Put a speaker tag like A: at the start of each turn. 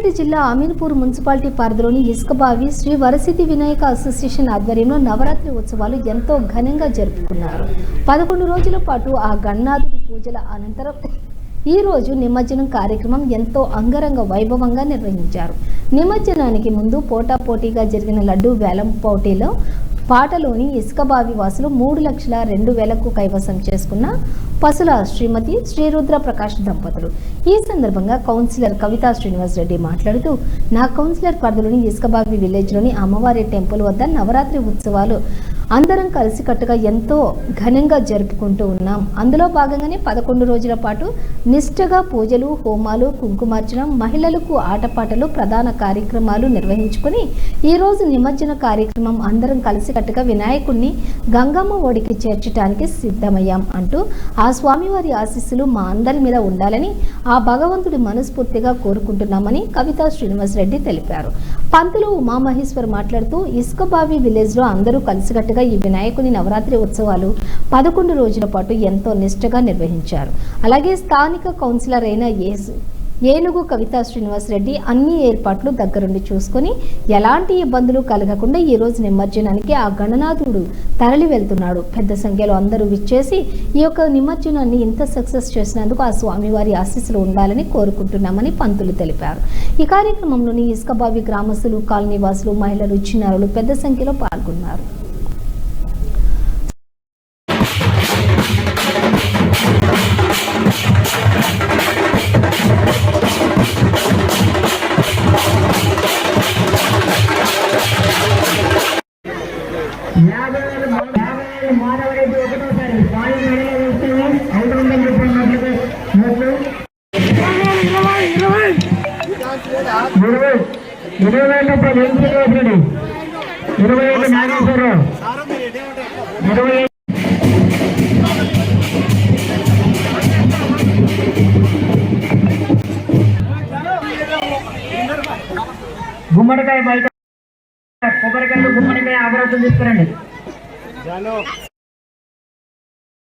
A: రంగారెడ్డి జిల్లా అమీన్పూర్ మున్సిపాలిటీ పరిధిలోని ఇసుకబావి శ్రీ వరసిద్ధి వినాయక అసోసియేషన్ ఆధ్వర్యంలో నవరాత్రి ఉత్సవాలు ఎంతో ఘనంగా జరుపుకున్నారు. 11 రోజుల పాటు ఆ గణనాథుడి పూజల అనంతరం ఈ రోజు నిమజ్జనం కార్యక్రమం ఎంతో అంగరంగ వైభవంగా నిర్వహించారు. నిమజ్జనానికి ముందు పోటాపోటీగా జరిగిన లడ్డూ వేలం పోటీలో పాటలోని ఇసుకబావి వాసులు 3,02,000కు కైవసం చేసుకున్న పసుల శ్రీమతి శ్రీరుద్ర ప్రకాష్ దంపతులు. ఈ సందర్భంగా కౌన్సిలర్ కవితా శ్రీనివాస్ రెడ్డి మాట్లాడుతూ, నా కౌన్సిలర్ పరిధిలోని ఇసుకబావి విలేజ్లోని అమ్మవారి టెంపుల్ వద్ద నవరాత్రి ఉత్సవాలు అందరం కలిసికట్టుగా ఎంతో ఘనంగా జరుపుకుంటూ ఉన్నాం. అందులో భాగంగానే 11 రోజుల పాటు నిష్ఠగా పూజలు, హోమాలు, కుంకుమార్చనం, మహిళలకు ఆటపాటలు ప్రధాన కార్యక్రమాలు నిర్వహించుకుని ఈరోజు నిమజ్జన కార్యక్రమం అందరం కలిసికట్టుగా వినాయకుడిని గంగమ్మ ఒడికి చేర్చడానికి సిద్ధమయ్యాం అంటూ ఆ స్వామివారి ఆశీస్సులు మా అందరి మీద ఉండాలని ఆ భగవంతుడి మనస్ఫూర్తిగా కోరుకుంటున్నామని కవితా శ్రీనివాస్ రెడ్డి తెలిపారు. పంతులు ఉమామహేశ్వర్ మాట్లాడుతూ, ఇసుకబావి విలేజ్లో అందరూ కలిసికట్టుగా ఈ వినాయకుని నవరాత్రి ఉత్సవాలు 11 రోజుల పాటు ఎంతో నిష్ఠగా నిర్వహించారు. అలాగే స్థానిక కౌన్సిలర్ అయిన ఏనుగు కవితా శ్రీనివాస్ రెడ్డి అన్ని ఏర్పాట్లు దగ్గరుండి చూసుకొని ఎలాంటి ఇబ్బందులు కలగకుండా ఈ రోజు నిమజ్జనానికి ఆ గణనాథుడు తరలి వెళ్తున్నాడు. పెద్ద సంఖ్యలో అందరూ విచ్చేసి ఈ యొక్క నిమజ్జనాన్ని ఇంత సక్సెస్ చేసినందుకు ఆ స్వామివారి ఆశీస్సులు ఉండాలని కోరుకుంటున్నామని పంతులు తెలిపారు. ఈ కార్యక్రమంలోని ఇసుకబావి గ్రామస్తులు, కాలనీవాసులు, మహిళలు, చిన్నారులు పెద్ద సంఖ్యలో పాల్గొన్నారు.
B: గుమ్మడికాయ బయట కొబ్బరికాయలు, గుమ్మడికాయ ఆభరణం తీసుకురండి.